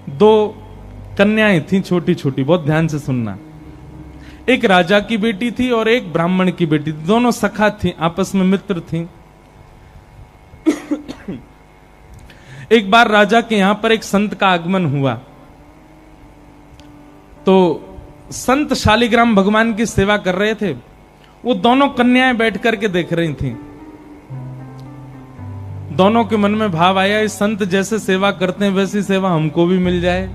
दो कन्याएं थी छोटी छोटी, बहुत ध्यान से सुनना। एक राजा की बेटी थी और एक ब्राह्मण की बेटी थी, दोनों सखा थी, आपस में मित्र थी। एक बार राजा के यहां पर एक संत का आगमन हुआ, तो संत शालिग्राम भगवान की सेवा कर रहे थे। वो दोनों कन्याएं बैठ करके देख रही थी। दोनों के मन में भाव आया, इस संत जैसे सेवा करते हैं वैसी सेवा हमको भी मिल जाए।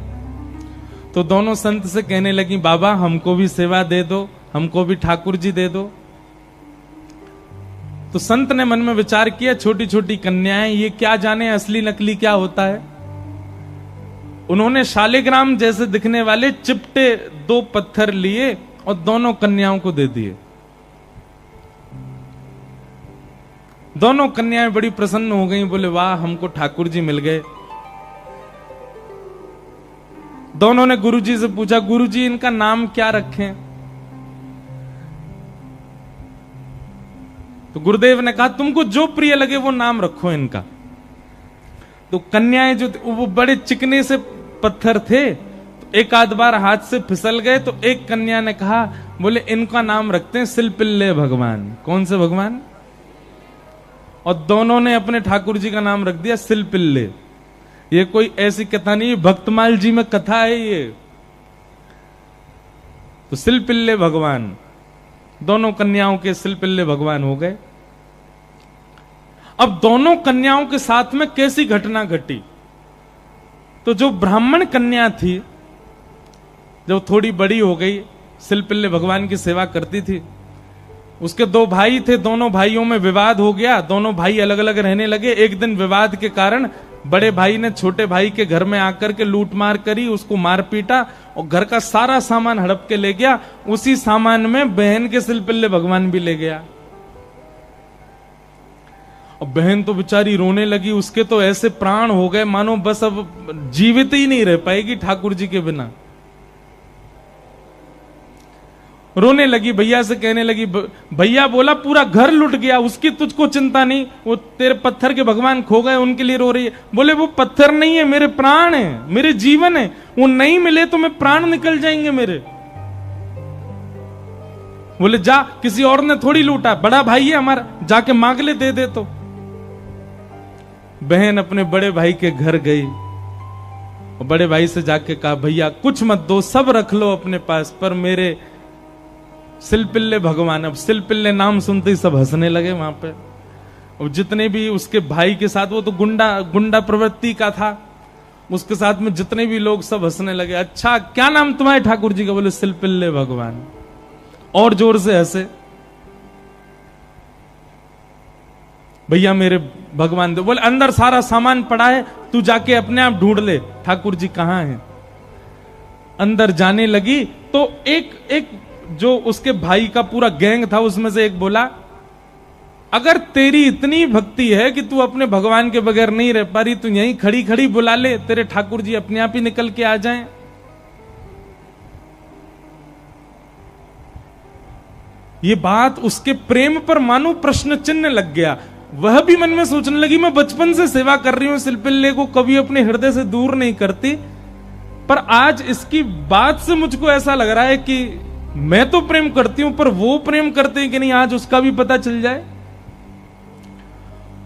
तो दोनों संत से कहने लगी, बाबा हमको भी सेवा दे दो, हमको भी ठाकुर जी दे दो। तो संत ने मन में विचार किया, छोटी छोटी कन्याएं, ये क्या जाने असली नकली क्या होता है। उन्होंने शालिग्राम जैसे दिखने वाले चिपटे 2 पत्थर लिए और दोनों कन्याओं को दे दिए। दोनों कन्याएं बड़ी प्रसन्न हो गईं, बोले वाह हमको ठाकुर जी मिल गए। दोनों ने गुरुजी से पूछा, गुरुजी इनका नाम क्या रखें? तो गुरुदेव ने कहा, तुमको जो प्रिय लगे वो नाम रखो इनका। तो कन्याएं जो वो बड़े चिकने से पत्थर थे, तो एक आध बार हाथ से फिसल गए। तो एक कन्या ने कहा, बोले इनका नाम रखते हैं सिलपिल्ले भगवान। कौन से भगवान? और दोनों ने अपने ठाकुर जी का नाम रख दिया सिलपिल्ले। ये कोई ऐसी कथा नहीं, भक्तमाल जी में कथा है ये। तो सिलपिल्ले भगवान, दोनों कन्याओं के सिलपिल्ले भगवान हो गए। अब दोनों कन्याओं के साथ में कैसी घटना घटी? तो जो ब्राह्मण कन्या थी, जब थोड़ी बड़ी हो गई, सिलपिल्ले भगवान की सेवा करती थी, उसके 2 भाई थे, दोनों भाइयों में विवाद हो गया। दोनों भाई अलग अलग रहने लगे। एक दिन विवाद के कारण बड़े भाई ने छोटे भाई के घर में आकर के लूट मार करी, उसको मार पीटा और घर का सारा सामान हड़प के ले गया। उसी सामान में बहन के सिलपिल्ले भगवान भी ले गया। और बहन तो बेचारी रोने लगी, उसके तो ऐसे प्राण हो गए मानो बस अब जीवित ही नहीं रह पाएगी ठाकुर जी के बिना। रोने लगी, भैया से कहने लगी, भैया बोला पूरा घर लुट गया, उसकी तुझको चिंता नहीं, वो तेरे पत्थर के भगवान खो गए उनके लिए रो रही है। बोले वो पत्थर नहीं है, मेरे प्राण है, मेरे जीवन है, वो नहीं मिले तो मैं प्राण निकल जाएंगे मेरे। बोले जा, किसी और ने थोड़ी लूटा, बड़ा भाई है हमारा, जाके मांग ले, दे दे। तो बहन अपने बड़े भाई के घर गई और बड़े भाई से जाके कहा, भैया कुछ मत दो, सब रख लो अपने पास, पर मेरे सिलपिल्ले भगवान। अब सिलपिल्ले नाम सुनते ही सब हंसने लगे वहां पे। और जितने भी उसके भाई के साथ, वो तो गुंडा प्रवृत्ति का था, उसके साथ में जितने भी लोग सब हंसने लगे। अच्छा क्या नाम तुम्हारे ठाकुर जी का? बोले सिलपिल्ले भगवान। और जोर से हंसे। भैया मेरे भगवान दे। बोले अंदर सारा सामान पड़ा है, तू जाके अपने आप ढूंढ ले ठाकुर जी कहां हैं। अंदर जाने लगी तो एक जो उसके भाई का पूरा गैंग था, उसमें से एक बोला, अगर तेरी इतनी भक्ति है कि तू अपने भगवान के बगैर नहीं रह पा रही, तू यहीं खड़ी खड़ी बुला ले, तेरे ठाकुर जी अपने आप ही निकल के आ जाएं। ये बात उसके प्रेम पर मानो प्रश्न चिन्ह लग गया। वह भी मन में सोचने लगी, मैं बचपन से सेवा कर रही हूं सिलपिल्ले को, कभी अपने हृदय से दूर नहीं करती, पर आज इसकी बात से मुझको ऐसा लग रहा है कि मैं तो प्रेम करती हूं, पर वो प्रेम करते हैं कि नहीं, आज उसका भी पता चल जाए।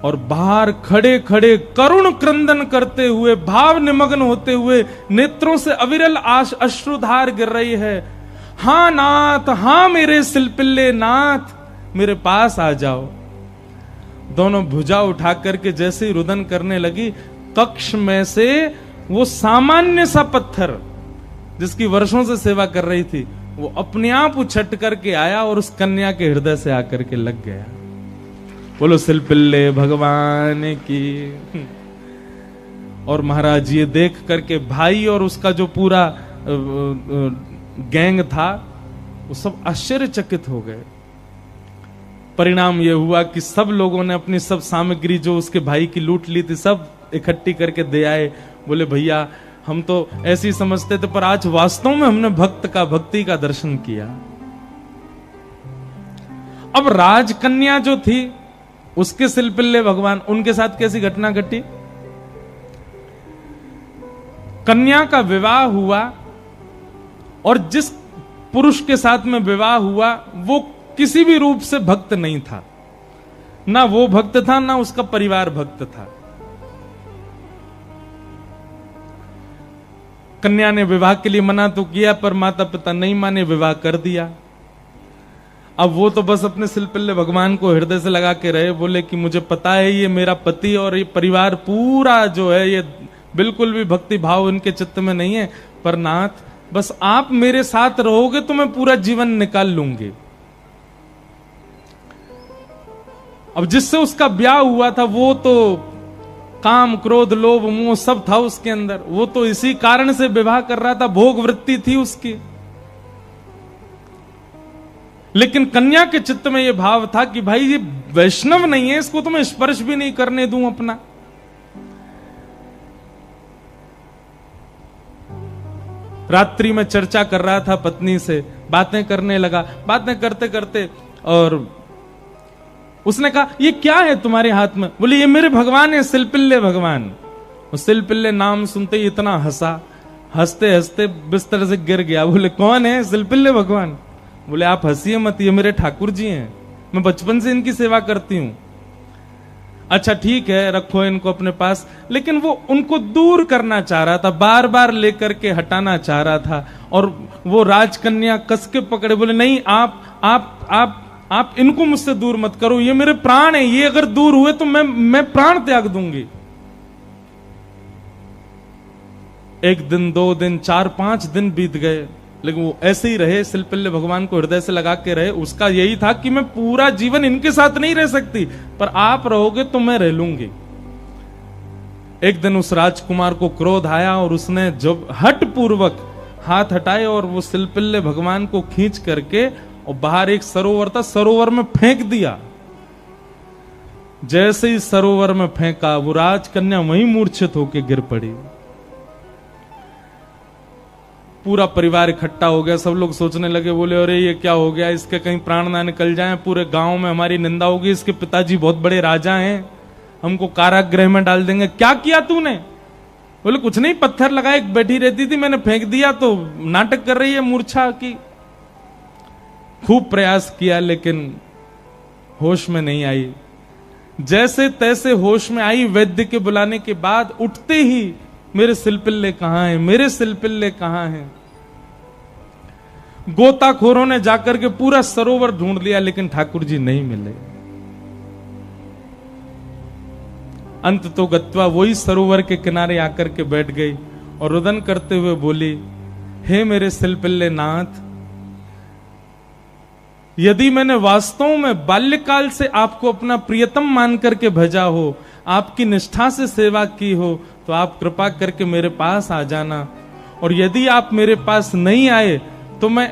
और बाहर खड़े खड़े करुण क्रंदन करते हुए, भाव निमग्न होते हुए, नेत्रों से अविरल अश्रुधार गिर रही है। हां नाथ, हां मेरे सिलपिल्ले नाथ, मेरे पास आ जाओ। दोनों भुजा उठा करके जैसे ही रुदन करने लगी, कक्ष में से वो सामान्य सा पत्थर जिसकी वर्षों से सेवा कर रही थी, वो अपने आप उछट करके आया और उस कन्या के हृदय से आकर के लग गया। बोलो सिलपिल्ले भगवान की। और महाराज ये देख करके भाई और उसका जो पूरा गैंग था, वो सब आश्चर्यचकित हो गए। परिणाम यह हुआ कि सब लोगों ने अपनी सब सामग्री जो उसके भाई की लूट ली थी, सब इकट्ठी करके दे आए। बोले भैया हम तो ऐसे ही समझते थे, पर आज वास्तव में हमने भक्ति का दर्शन किया। अब राजकन्या जो थी, उसके सिलपिल्ले भगवान, उनके साथ कैसी घटना घटी? कन्या का विवाह हुआ और जिस पुरुष के साथ में विवाह हुआ वो किसी भी रूप से भक्त नहीं था, ना वो भक्त था ना उसका परिवार भक्त था। कन्या ने विवाह के लिए मना तो किया पर माता पिता नहीं माने, विवाह कर दिया। अब वो तो बस अपने सिलपिल्ले भगवान को हृदय से लगा के रहे, बोले कि मुझे पता है ये मेरा पति और ये परिवार पूरा जो है ये बिल्कुल भी भक्ति भाव इनके चित्त में नहीं है, पर नाथ बस आप मेरे साथ रहोगे तो मैं पूरा जीवन निकाल लूंगी। अब जिससे उसका ब्याह हुआ था वो तो काम क्रोध लोभ मोह सब था उसके अंदर, वो तो इसी कारण से विवाह कर रहा था, भोग वृत्ति थी उसकी। लेकिन कन्या के चित्त में यह भाव था कि भाई ये वैष्णव नहीं है, इसको तो मैं स्पर्श भी नहीं करने दूं अपना। रात्रि में चर्चा कर रहा था पत्नी से, बातें करने लगा, बातें करते करते और उसने कहा ये क्या है तुम्हारे हाथ में? बोले ये मेरे भगवान है, सिलपिल्ले भगवान। सिलपिल्ले नाम सुनते ही इतना हंसा, हंसते हंसते बिस्तर से गिर गया। बोले कौन है? सिलपिल्ले भगवान। बोले आप हंसिए मत, ये मेरे ठाकुर जी हैं, मैं बचपन से इनकी सेवा करती हूं। अच्छा ठीक है, रखो इनको अपने पास। लेकिन वो उनको दूर करना चाह रहा था, बार बार लेकर के हटाना चाह रहा था। और वो राजकन्या कस के पकड़े, बोले नहीं आप इनको मुझसे दूर मत करो, ये मेरे प्राण है, ये अगर दूर हुए तो मैं प्राण त्याग दूंगी। 1 दिन 2 दिन 4-5 दिन बीत गए, लेकिन वो ऐसे ही रहे, सिलपिल्ले भगवान को हृदय से लगा के रहे। उसका यही था कि मैं पूरा जीवन इनके साथ नहीं रह सकती, पर आप रहोगे तो मैं रह लूंगी। एक दिन उस राजकुमार को क्रोध आया और उसने जब हट पूर्वक हाथ हटाए और वो सिलपिल्ले भगवान को खींच करके और बाहर एक सरोवर था, सरोवर में फेंक दिया। जैसे ही सरोवर में फेंका वो राजकन्या वहीं मूर्छित होकर गिर पड़ी। पूरा परिवार इकट्ठा हो गया, सब लोग सोचने लगे, बोले अरे ये क्या हो गया, इसके कहीं प्राण ना निकल जाएं, पूरे गांव में हमारी निंदा होगी, इसके पिताजी बहुत बड़े राजा हैं, हमको कारागृह में डाल देंगे। क्या किया तूने? बोले कुछ नहीं, पत्थर लगाए बैठी रहती थी, मैंने फेंक दिया तो नाटक कर रही है मूर्छा की। खूब प्रयास किया लेकिन होश में नहीं आई। जैसे तैसे होश में आई, वैद्य के बुलाने के बाद उठते ही मेरे सिलपिल्ले कहां हैं, मेरे सिलपिल्ले कहां हैं। गोताखोरों ने जाकर के पूरा सरोवर ढूंढ लिया लेकिन ठाकुर जी नहीं मिले। अंत तो गत्वा वही सरोवर के किनारे आकर के बैठ गई और रुदन करते हुए बोली, हे मेरे सिलपिल्ले नाथ, यदि मैंने वास्तव में बाल्यकाल से आपको अपना प्रियतम मान करके भेजा हो, आपकी निष्ठा से सेवा की हो, तो आप कृपा करके मेरे पास आ जाना। और यदि आप मेरे पास नहीं आए तो मैं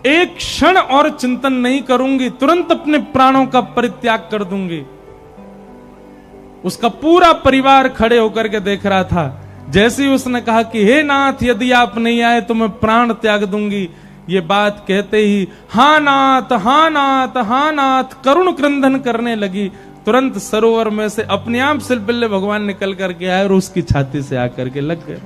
एक क्षण और चिंतन नहीं करूंगी, तुरंत अपने प्राणों का परित्याग कर दूंगी। उसका पूरा परिवार खड़े होकर के देख रहा था। जैसे ही उसने कहा कि हे नाथ, यदि आप नहीं आए तो मैं प्राण त्याग दूंगी, ये बात कहते ही हाँ नाथ, हाँ नाथ, हाँ नाथ करुण क्रंदन करने लगी। तुरंत सरोवर में से अपने आप सिलपिल्ले भगवान निकल करके आए और उसकी छाती से आकर के लग गए।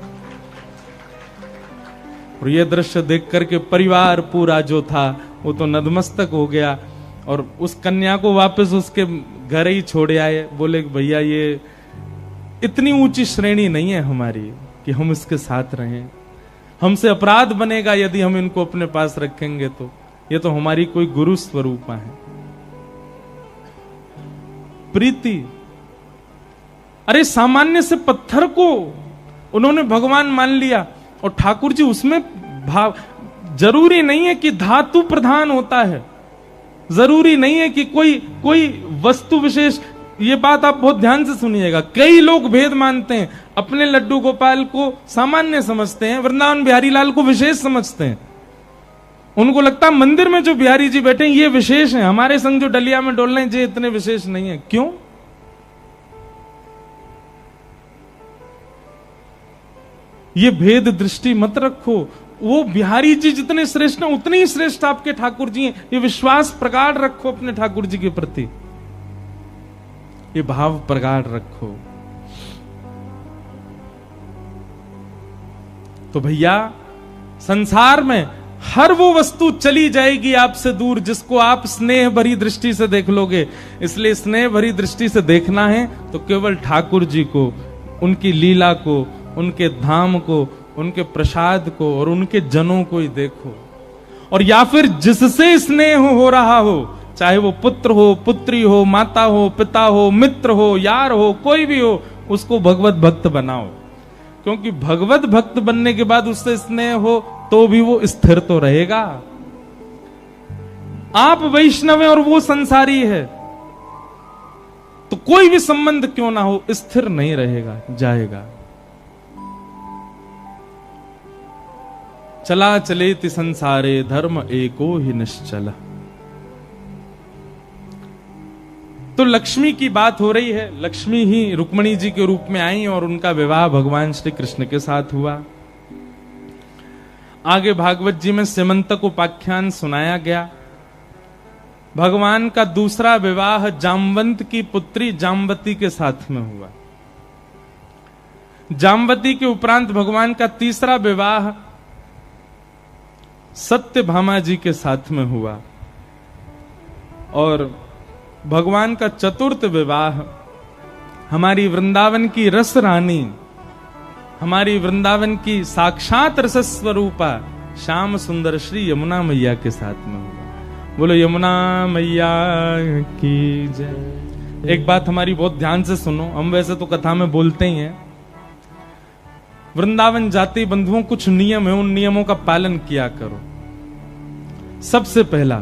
और ये दृश्य देख करके परिवार पूरा जो था वो तो नतमस्तक हो गया और उस कन्या को वापस उसके घर ही छोड़े आए। बोले भैया ये इतनी ऊंची श्रेणी नहीं है हमारी कि हम इसके साथ रहें, हमसे अपराध बनेगा यदि हम इनको अपने पास रखेंगे तो। ये तो हमारी कोई गुरु स्वरूपा है। प्रीति, अरे सामान्य से पत्थर को उन्होंने भगवान मान लिया और ठाकुर जी उसमें भाव। जरूरी नहीं है कि धातु प्रधान होता है, जरूरी नहीं है कि कोई वस्तु विशेष। ये बात आप बहुत ध्यान से सुनिएगा। कई लोग भेद मानते हैं, अपने लड्डू गोपाल को सामान्य समझते हैं, वृंदावन बिहारी लाल को विशेष समझते हैं। उनको लगता है मंदिर में जो बिहारी जी बैठे हैं ये विशेष हैं, हमारे संग जो डलिया में डोल रहे हैं ये इतने विशेष नहीं है। क्यों? ये भेद दृष्टि मत रखो। वो बिहारी जी जितने श्रेष्ठ हैं उतने ही श्रेष्ठ आपके ठाकुर जी हैं। ये विश्वास प्रगाढ़ रखो अपने ठाकुर जी के प्रति, ये भाव प्रगाढ़ रखो। तो भैया संसार में हर वो वस्तु चली जाएगी आपसे दूर जिसको आप स्नेह भरी दृष्टि से देख लोगे। इसलिए स्नेह भरी दृष्टि से देखना है तो केवल ठाकुर जी को, उनकी लीला को, उनके धाम को, उनके प्रसाद को और उनके जनों को ही देखो। और या फिर जिससे स्नेह हो रहा हो, चाहे वो पुत्र हो, पुत्री हो, माता हो, पिता हो, मित्र हो, यार हो, कोई भी हो, उसको भगवत भक्त बनाओ। क्योंकि भगवत भक्त बनने के बाद उससे स्नेह हो तो भी वो स्थिर तो रहेगा। आप वैष्णव हैं और वो संसारी है, तो कोई भी संबंध क्यों ना हो स्थिर नहीं रहेगा, जाएगा। चला चलेति संसारे धर्म एको ही निश्चल। तो लक्ष्मी की बात हो रही है। लक्ष्मी ही रुक्मिणी जी के रूप में आई और उनका विवाह भगवान श्री कृष्ण के साथ हुआ। आगे भागवत जी में सिमंतक उपाख्यान सुनाया गया। भगवान का दूसरा विवाह जामवंत की पुत्री जामवती के साथ में हुआ। जामवती के उपरांत भगवान का तीसरा विवाह सत्यभामा जी के साथ में हुआ और भगवान का चतुर्थ विवाह हमारी वृंदावन की रस रानी, हमारी वृंदावन की साक्षात रस स्वरूपा श्याम सुंदर श्री यमुना मैया के साथ में हुआ। बोलो यमुना मैया की जय। एक बात हमारी बहुत ध्यान से सुनो, हम वैसे तो कथा में बोलते ही हैं। वृंदावन जाते बंधुओं कुछ नियम है, उन नियमों का पालन किया करो। सबसे पहला,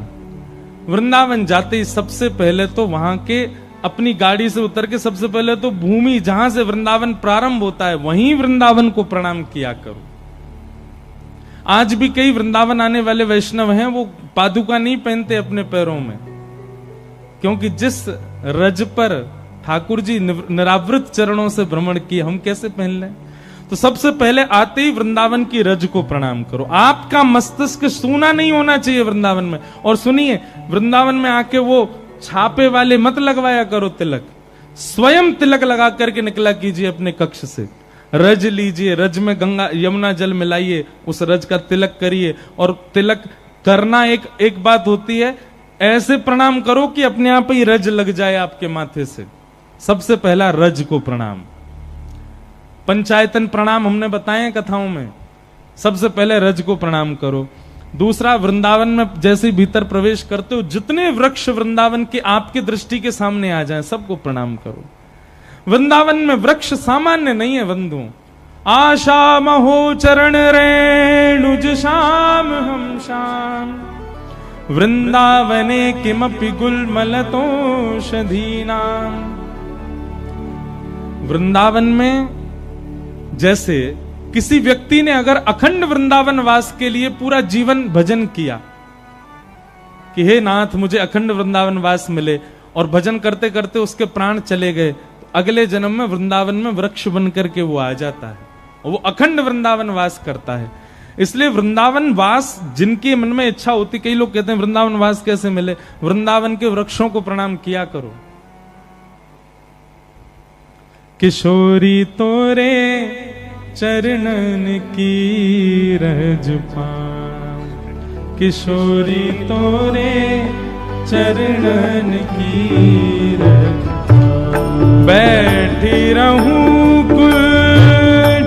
वृंदावन जाते ही सबसे पहले तो वहां के अपनी गाड़ी से उतर के सबसे पहले तो भूमि जहां से वृंदावन प्रारंभ होता है वहीं वृंदावन को प्रणाम किया करो। आज भी कई वृंदावन आने वाले वैष्णव हैं, वो पादुका नहीं पहनते अपने पैरों में, क्योंकि जिस रज पर ठाकुर जी निरावृत चरणों से भ्रमण किए हम कैसे पहन लें। तो सबसे पहले आते ही वृंदावन की रज को प्रणाम करो। आपका मस्तिष्क सूना नहीं होना चाहिए वृंदावन में। और सुनिए, वृंदावन में आके वो छापे वाले मत लगवाया करो तिलक, स्वयं तिलक लगा करके निकला कीजिए अपने कक्ष से। रज लीजिए, रज में गंगा यमुना जल मिलाइए, उस रज का तिलक करिए। और तिलक करना एक बात होती है, ऐसे प्रणाम करो कि अपने आप ही रज लग जाए आपके माथे से। सबसे पहला रज को प्रणाम। पंचायतन प्रणाम हमने बताए कथाओं में, सबसे पहले रज को प्रणाम करो। दूसरा, वृंदावन में जैसे भीतर प्रवेश करते हो जितने वृक्ष वृंदावन के आपके दृष्टि के सामने आ जाएं सबको प्रणाम करो। वृंदावन में वृक्ष सामान्य नहीं है बंधु। आशा महो चरण रेणुज श्याम हम श्याम वृंदावने किमपि गुलमलतोषधीनाम। वृंदावन में जैसे किसी व्यक्ति ने अगर अखंड वृंदावन वास के लिए पूरा जीवन भजन किया कि हे नाथ मुझे अखंड वृंदावन वास मिले, और भजन करते करते उसके प्राण चले गए, तो अगले जन्म में वृंदावन में वृक्ष बन करके वो आ जाता है और वो अखंड वृंदावन वास करता है। इसलिए वृंदावन वास जिनके मन में इच्छा होती, कई लोग कहते हैं वृंदावन वास कैसे मिले, वृंदावन के वृक्षों को प्रणाम किया करो। किशोरी तोरे चरणन की रज पाऊं, किशोरी तोरे चरणन की रज पाऊं। बैठी रहूं कुल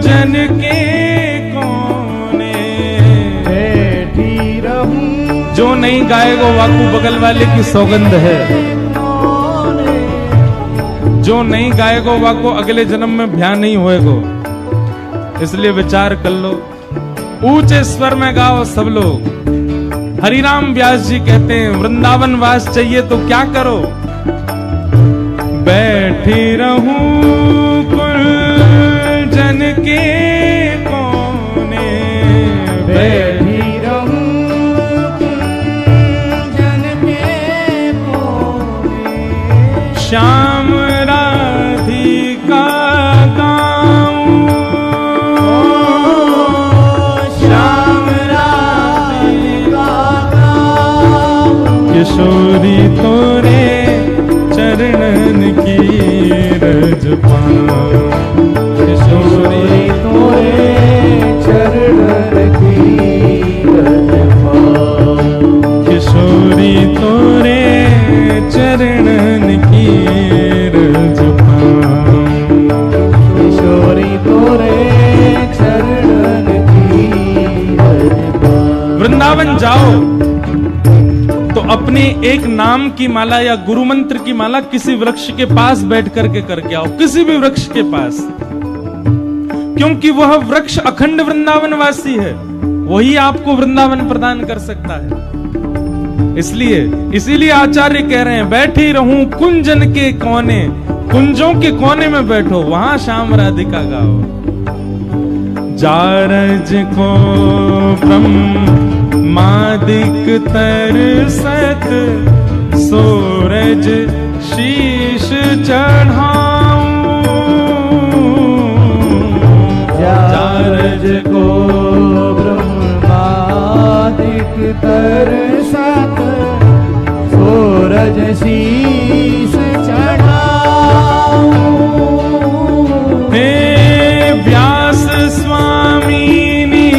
जन के कोने, बैठी रहूं। जो नहीं गाएगो वाकू बगल वाले की सौगंध है, जो नहीं गाएगो वाको अगले जन्म में भ्या नहीं होएगो। इसलिए विचार कर लो, ऊंचे स्वर में गाओ सब लोग। हरिराम व्यास जी कहते हैं वृंदावन वास चाहिए तो क्या करो, बैठी रहूं कुल जन के कोने, बैठी रहूं कुल जन के कोने। श्याम राधिका किशोरी तोरे चरणन की रज पाऊं, किशोरी तोरे चरणन तुम जाओ तो अपनी एक नाम की माला या गुरु मंत्र की माला किसी वृक्ष के पास बैठ करके करके आओ, किसी भी वृक्ष के पास, क्योंकि वह वृक्ष अखंड वृंदावनवासी है, वही आपको वृंदावन प्रदान कर सकता है। इसीलिए आचार्य कह रहे हैं, बैठी रहूं कुंजन के कोने, कुंजों के कोने में बैठो, वहां श्याम राधिका गाओ। जारज को ब्रह्मादिक तरसत, सूरज शीश चढ़ाऊं। जारज को ब्रह्मादिक तरसत, सूरज शीश चढ़ाऊं। हे व्यास स्वामिनी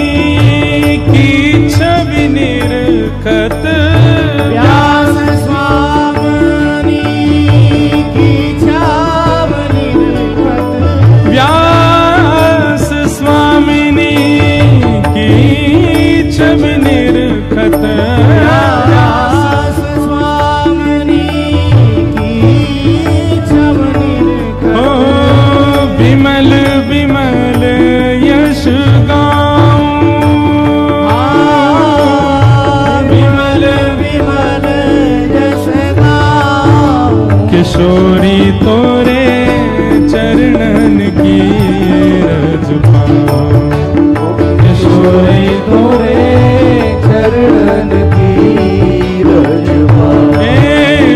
की छवि निरखत, व्यास स्वामिनी की छवि निरखत, व्यास स्वामिनी की छवि निरखत, व्यास स्वामिनी की छवि निरखत। ओ विमल विमल यश गाऊं, विमल विमल यश गाऊं। किशोरी तोरे चरणन की रज पाऊं, किशोरी तोरे चरण की रज पाऊं। हे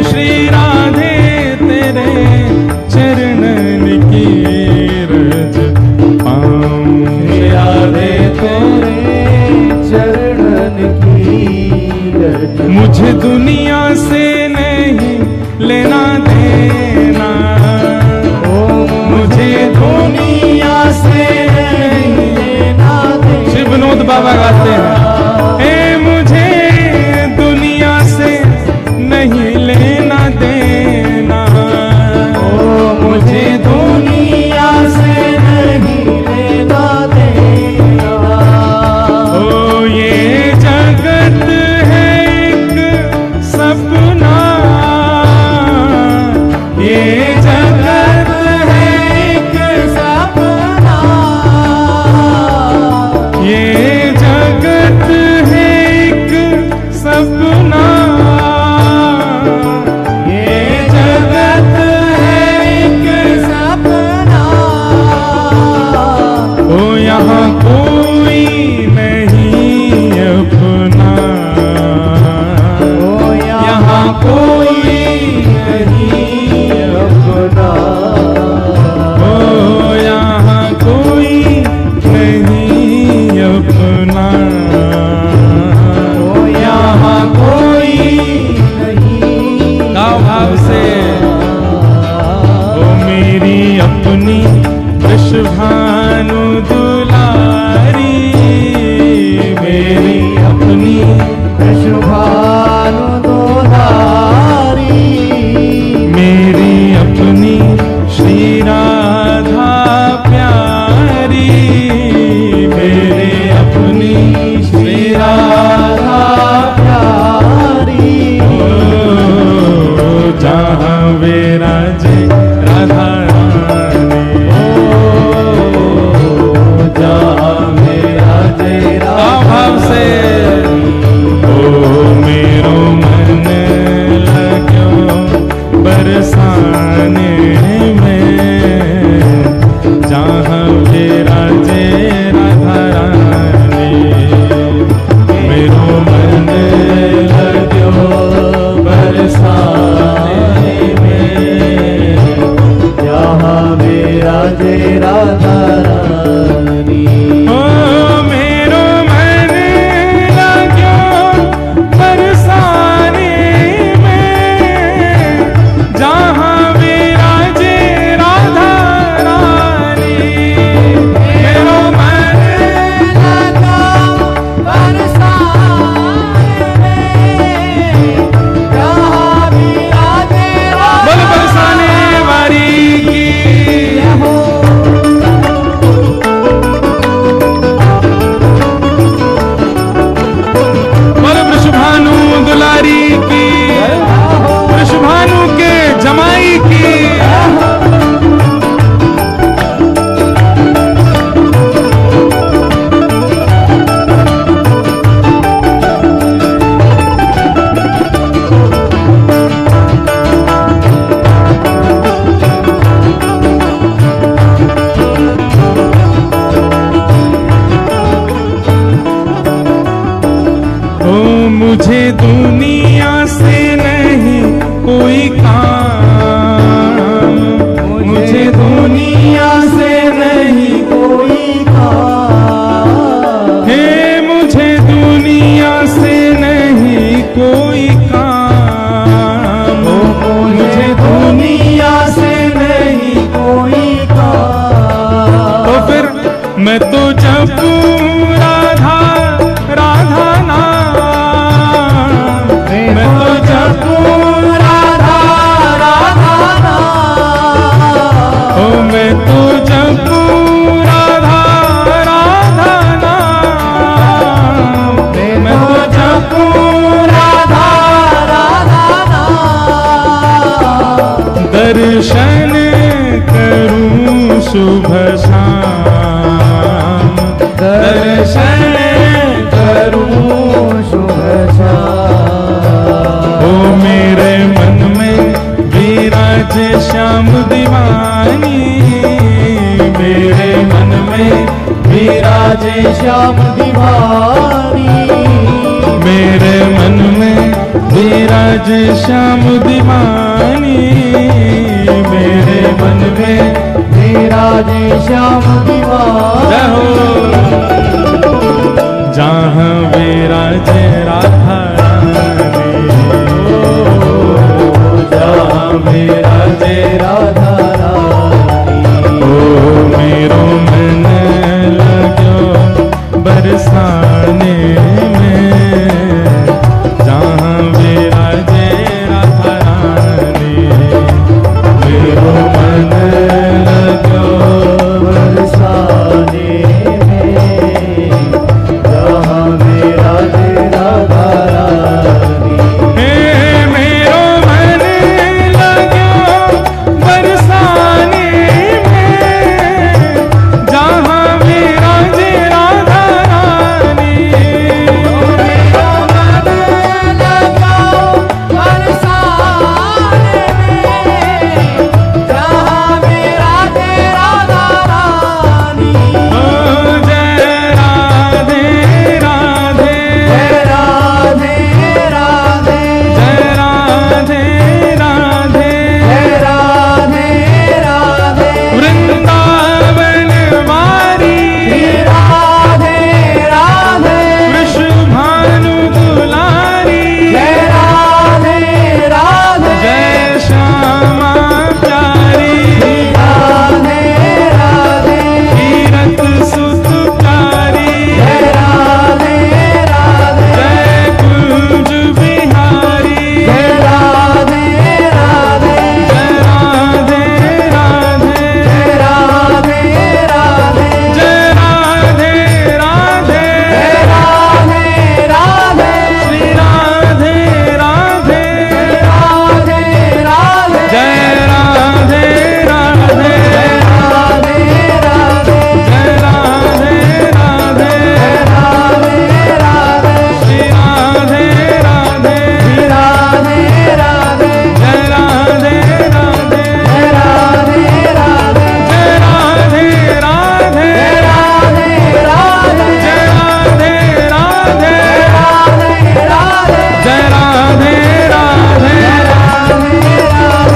श्री राधे तेरे चरणन की रज पाऊं। श्री राधे तोरे चरणन की रज। मुझे दुनिया से नहीं लेना देना, मुझे दुनिया से नहीं लेना दे। श्री विनोद बाबा गाते हैं, हे मुझे दुनिया से नहीं लेना देना, मुझे दुनिया से नहीं लेना देना। ओ ये जगत है एक सपना, ये जगत है एक सपना, ये जगत दर्शन करूं शुभ शाम, दर्शन करूं शुभ शाम। ओ मेरे मन में विराजे श्याम दीवानी, मेरे मन में विराजे श्याम दीवानी, मेरे मन में विराजे श्याम दीवानी, मेरे मन में विराजे श्याम दीवानी। जहाँ विराजे राधा रानी, जहाँ विराजे राधा रानी, ओ मेरो मन लगो बरसाने में, जहाँ विराजे राधा रानी, मेरो मन लगो बरसाने में, जहाँ विराजे राधा रानी। हे मेरो मन लगो बरसाने में, जहाँ विराजे राधा रानी, मेरा मन लगाओ बरसाने में, जहाँ विराजे राधा रानी। ओ जय राधे राधे, जय राधे राधे, जय राधे राधे, जय राधे राधे, वृंदावन वारी, राधे राधे, कृष्ण भानु दुलारी, जय राधे राधे, जय श्यामा प्यारी, राधे राधे, तीरथ सुत प्यारी, जय राधे राधे, जय कुंज बिहारी, जय राधे राधे, जय राधे राधे, जय राधे राधे, जय राधे राधे, जय राधे राधे, श्री राधे राधे, राधे राधे, जय राधे राधे, जय राधे राधे, जय राधे राधे, राधे राधे, श्री राधे राधे, राधे राधे, जय राधे राधे, जय राधे राधे, जय राधे राधे, राधे राधे, जय राधे राधे, राधे राधे, जय राधे राधे,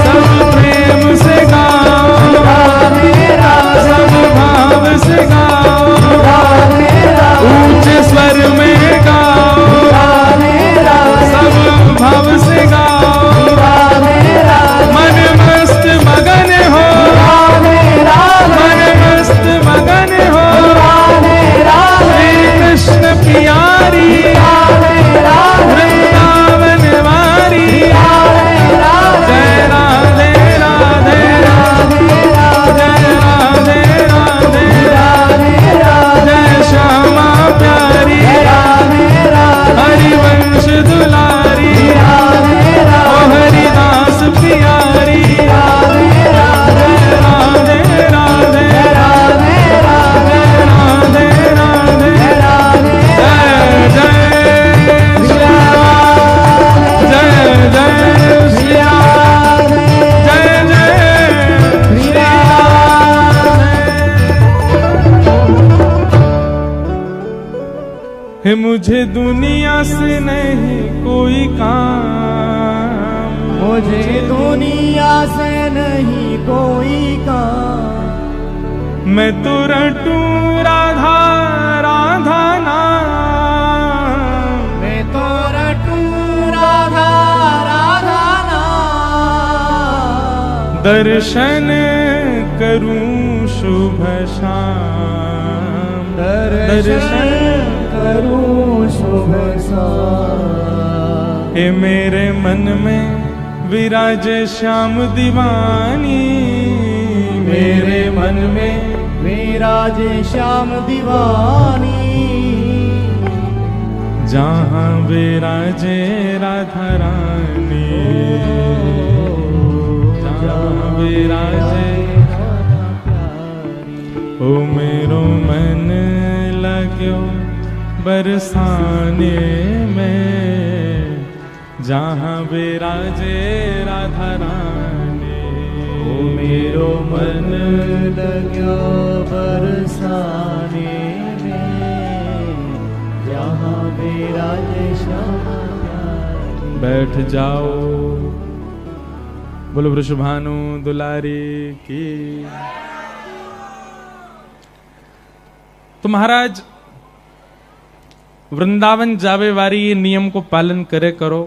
सब प्रेम से गाओ, राधे राधे, सब भाव से गाओ, राधे राधे, ऊंचे स्वर में गाओ, राधे राधे, सब भाव से गाओ, राधे राधे, मन मस्त मगन हो, राधे राधे, मन मस्त मगन हो, राधे राधे, श्री कृष्ण प्यारी, राधे राधे, वृंदावन वारी, राधे राधे, जय राधे राधे, जय राधे राधे, जय श्यामा प्यारी, हरिवंश दुलारी, ओ हरिदास प्यारी, जय राधे राधे, जय राधे राधे, जय जय श्री राम, जय जय श्री राम, जय जय श्री राम। है मुझे दुनिया से नहीं कोई काम, मुझे दुनिया से नहीं कोई काम, मैं तो रटूं राधा राधा नाम, मैं तो रटूं राधा राधा नाम, दर्शन करूं शुभ शाम, दर्शन करूं शुभ शाम। हे मेरे मन में विराजे श्याम दीवानी, मेरे मन में विराजे श्याम दीवानी, जहाँ विराजे राधा रानी, जहाँ विराजे ओ मेरो मन लाग्यो बरसाने में, जहाँ विराजे राधा रानी। ओ मेरो मन लाग्यो बरसाने में, जहाँ विराजे श्यामा प्यारी। बैठ जाओ, बोलो वृषभानु दुलारी की। तो महाराज वृंदावन जावे वारी ये नियम को पालन करे करो।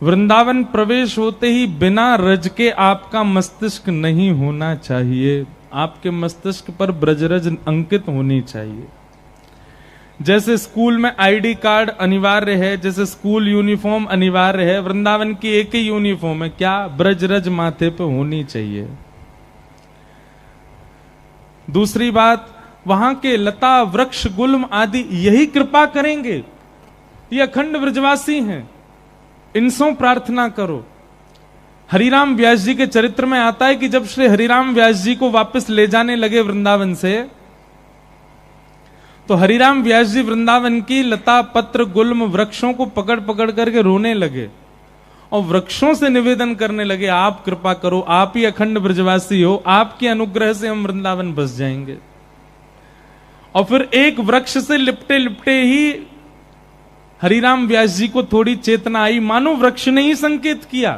वृंदावन प्रवेश होते ही बिना रज के आपका मस्तिष्क नहीं होना चाहिए, आपके मस्तिष्क पर ब्रजरज अंकित होनी चाहिए। जैसे स्कूल में आईडी कार्ड अनिवार्य है, जैसे स्कूल यूनिफॉर्म अनिवार्य है, वृंदावन की एक ही यूनिफॉर्म है, क्या? ब्रजरज माथे पे होनी चाहिए। दूसरी बात, वहां के लता वृक्ष गुल्म आदि यही कृपा करेंगे, ये अखंड ब्रजवासी हैं, इनसों प्रार्थना करो। हरिराम व्यास जी के चरित्र में आता है कि जब श्री हरिराम व्यास जी को वापस ले जाने लगे वृंदावन से, तो हरिराम व्यास जी वृंदावन की लता पत्र गुल्म वृक्षों को पकड़ पकड़ करके रोने लगे और वृक्षों से निवेदन करने लगे, आप कृपा करो, आप ही अखंड ब्रजवासी हो, आपके अनुग्रह से हम वृंदावन बस जाएंगे। और फिर एक वृक्ष से लिपटे लिपटे ही हरिराम व्यास जी को थोड़ी चेतना आई, मानो वृक्ष ने ही संकेत किया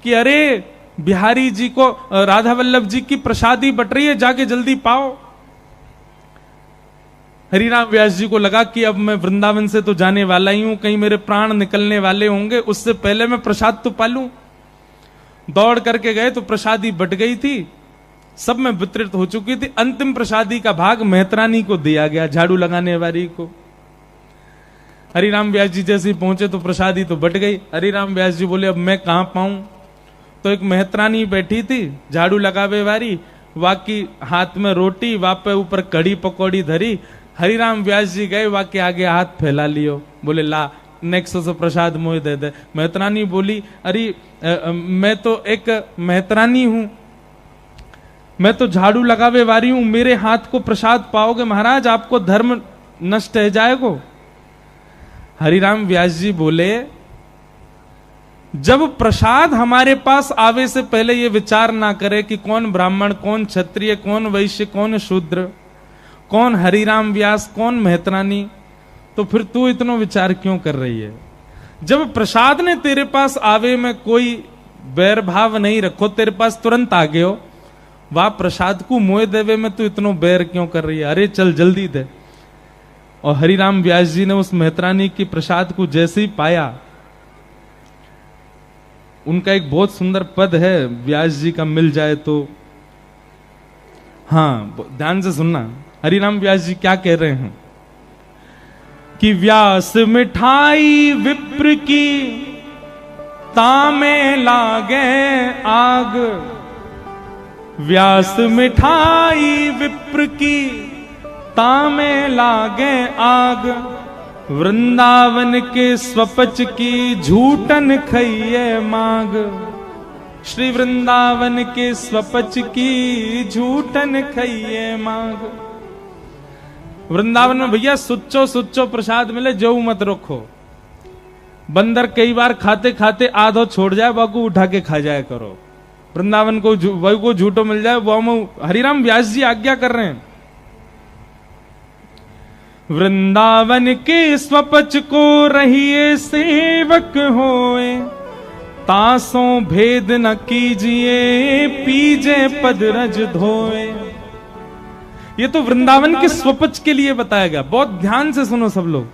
कि अरे बिहारी जी को, राधा वल्लभ जी की प्रसादी बट रही है, जाके जल्दी पाओ। हरिराम व्यास जी को लगा कि अब मैं वृंदावन से तो जाने वाला ही हूं, कहीं मेरे प्राण निकलने वाले होंगे, उससे पहले मैं प्रसाद तो पालूं। दौड़ करके गए तो प्रसादी बट गई थी, सब में वितरित हो चुकी थी। अंतिम प्रसादी का भाग मेहतरानी को दिया गया, झाड़ू लगाने वाली को। हरिराम व्यास जी जैसे पहुंचे तो प्रसादी तो बट गई। हरिराम व्यास जी बोले अब मैं कहां पाऊं? तो एक मेहतरानी बैठी थी झाड़ू लगावे वाली, वाकी हाथ में रोटी, वापे ऊपर कड़ी पकौड़ी धरी। हरिराम व्यास जी गए, वाके आगे हाथ फैला लियो, बोले ला नेक्स्ट से प्रसाद मोह दे दे। मेहतरानी बोली अरे मैं तो एक मेहतरानी हूं, मैं तो झाड़ू लगावे वाली हूं, मेरे हाथ को प्रसाद पाओगे महाराज? आपको धर्म नष्ट है जाएगो। हरिराम व्यास जी बोले जब प्रसाद हमारे पास आवे से पहले ये विचार ना करे कि कौन ब्राह्मण, कौन क्षत्रिय, कौन वैश्य, कौन शूद्र, कौन हरिराम व्यास, कौन मेहतरानी, तो फिर तू इतना विचार क्यों कर रही है? जब प्रसाद ने तेरे पास आवे में कोई बैर भाव नहीं रखो, तेरे पास तुरंत आ गए हो, वाह प्रसाद को मोह देवे में तू इतना बैर क्यों कर रही है? अरे चल जल्दी दे। और हरिराम व्यास जी ने उस मेहतरानी की प्रसाद को जैसे ही पाया, उनका एक बहुत सुंदर पद है, व्यास जी का मिल जाए तो, हाँ ध्यान से सुनना, हरिराम व्यास जी क्या कह रहे हैं कि व्यास मिठाई विप्र की तामे लागे आग, व्यास मिठाई विप्र की तामे लागे आग, वृंदावन के स्वपच की झूठन खइये माग। श्री वृंदावन के स्वपच की झूठन खइये माग। वृंदावन में भैया सुच्चो सुच्चो प्रसाद मिले, जो मत रखो। बंदर कई बार खाते खाते आधो छोड़ जाए, बाकू उठा के खा जाए करो। वृंदावन को वही को झूठो मिल जाए, वो हम हरिराम व्यास जी आज्ञा कर रहे हैं। वृंदावन के स्वपच को रहिए सेवक होए, तासों भेद न कीजिए, पीजे पद रज धोए। ये तो वृंदावन के स्वपच के लिए बताया गया। बहुत ध्यान से सुनो सब लोग,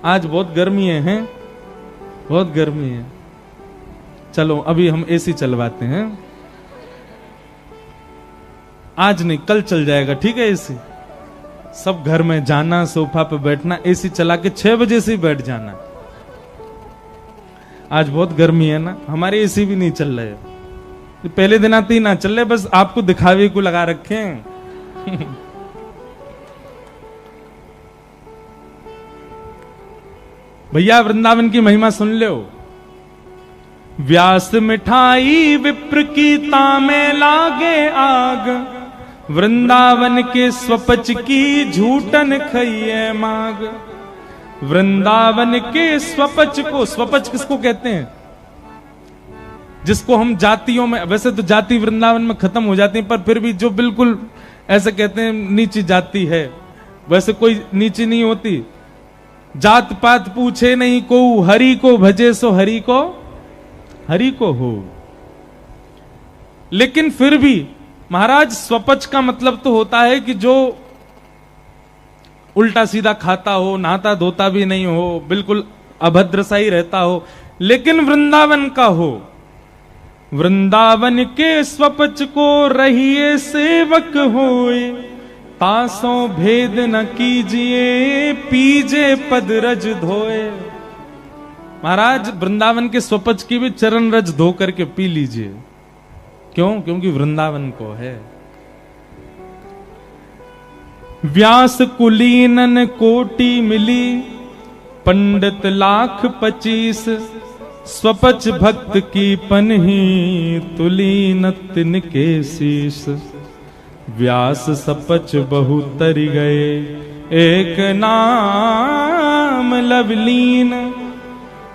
आज बहुत गर्मी है, बहुत गर्मी है। चलो अभी हम एसी चलवाते हैं, आज नहीं कल चल जाएगा, ठीक है? एसी सब घर में जाना, सोफा पे बैठना, एसी चला के 6 बजे से ही बैठ जाना। आज बहुत गर्मी है ना, हमारे एसी भी नहीं चल रहे, पहले दिन आते ही ना चल रहे, बस आपको दिखावे को लगा रखे हैं। भैया वृंदावन की महिमा सुन लो। व्यास मिठाई विप्र की तामे लागे आग, वृंदावन के स्वपच की झूठन खइए माग। वृंदावन के स्वपच को, स्वपच किसको कहते हैं? जिसको हम जातियों में, वैसे तो जाति वृंदावन में खत्म हो जाती है, पर फिर भी जो बिल्कुल ऐसे कहते हैं नीची जाति है, वैसे कोई नीची नहीं होती। जात पात पूछे नहीं को, हरि को भजे सो हरि को हो। लेकिन फिर भी महाराज स्वपच का मतलब तो होता है कि जो उल्टा सीधा खाता हो, नहाता धोता भी नहीं हो, बिल्कुल अभद्र सा ही रहता हो, लेकिन वृंदावन का हो। वृंदावन के स्वपच को रहिए सेवक होए, तासों भेद न कीजिए पीजे पद रज धोए। महाराज वृंदावन के स्वपच की भी चरण रज धो करके पी लीजिए। क्यों? क्योंकि वृंदावन को है। व्यास कुलीनन कोटि मिली, पंडित लाख 25, स्वपच भक्त की पनही तुलीन तिनके शीश। व्यास सपच बहु तरि गए, एक नाम लवलीन,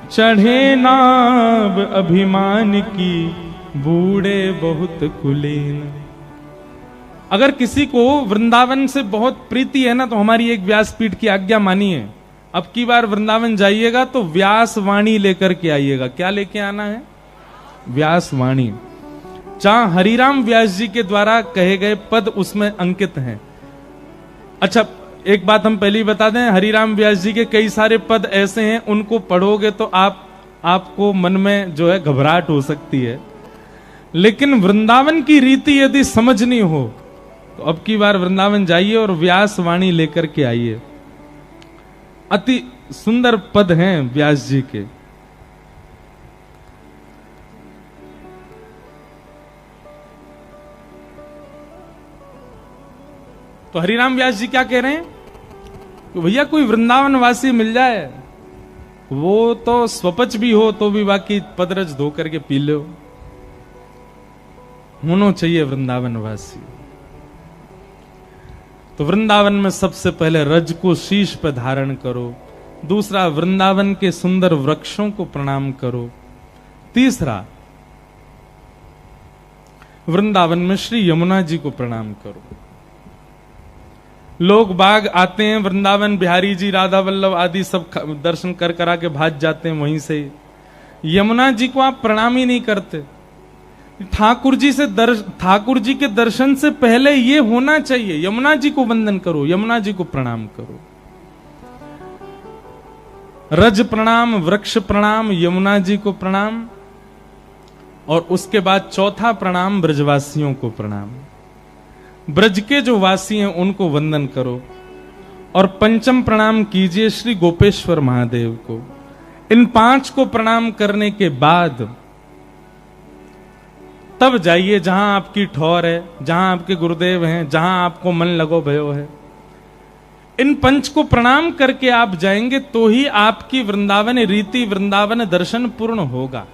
चढ़े नाब अभिमान की, बूढ़े बहुत कुलीन। अगर किसी को वृंदावन से बहुत प्रीति है ना, तो हमारी एक व्यासपीठ की आज्ञा मानिए, अब की बार वृंदावन जाइएगा तो व्यास वाणी लेकर के आइएगा। क्या लेके आना है? व्यास वाणी। जहां हरिराम व्यास जी के द्वारा कहे गए पद उसमें अंकित हैं। अच्छा, एक बात हम पहले ही बता दें, हरिराम व्यास जी के कई सारे पद ऐसे हैं, उनको पढ़ोगे तो आपको मन में जो है घबराहट हो सकती है, लेकिन वृंदावन की रीति यदि समझनी हो तो अब की बार वृंदावन जाइए और व्यास वाणी लेकर के आइए। अति सुंदर पद हैं व्यास जी के। तो हरिराम व्यास जी क्या कह रहे हैं कि भैया कोई वृंदावन वासी मिल जाए, वो तो स्वपच भी हो तो भी बाकी पदरज धो करके पी लो। होना चाहिए वृंदावन वासी। तो वृंदावन में सबसे पहले रज को शीश पर धारण करो। दूसरा, वृंदावन के सुंदर वृक्षों को प्रणाम करो। तीसरा, वृंदावन में श्री यमुना जी को प्रणाम करो। लोग बाग आते हैं वृंदावन, बिहारी जी, राधा वल्लभ आदि सब दर्शन कर करा के भाग जाते हैं वहीं से। यमुना जी को आप प्रणाम ही नहीं करते। ठाकुर जी के दर्शन से पहले ये होना चाहिए, यमुना जी को वंदन करो, यमुना जी को प्रणाम करो। रज प्रणाम, वृक्ष प्रणाम, यमुना जी को प्रणाम, और उसके बाद चौथा प्रणाम ब्रजवासियों को प्रणाम। ब्रज के जो वासी हैं उनको वंदन करो, और पंचम प्रणाम कीजिए श्री गोपेश्वर महादेव को। इन 5 को प्रणाम करने के बाद तब जाइए जहां आपकी ठौर है, जहां आपके गुरुदेव हैं, जहां आपको मन लगो भयो है। इन 5 को प्रणाम करके आप जाएंगे तो ही आपकी वृंदावन रीति, वृंदावन दर्शन पूर्ण होगा।